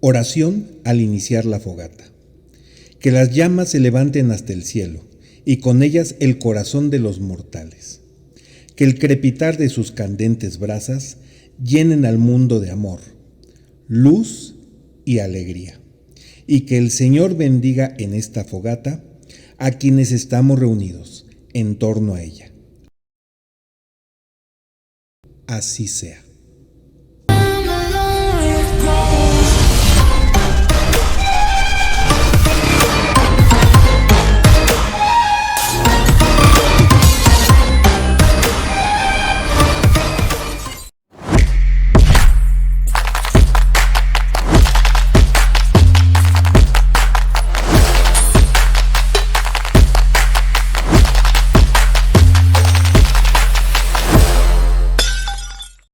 Oración al iniciar la fogata. Que las llamas se levanten hasta el cielo, y con ellas el corazón de los mortales. Que el crepitar de sus candentes brasas llenen al mundo de amor, luz y alegría. Y que el Señor bendiga en esta fogata a quienes estamos reunidos en torno a ella. Así sea.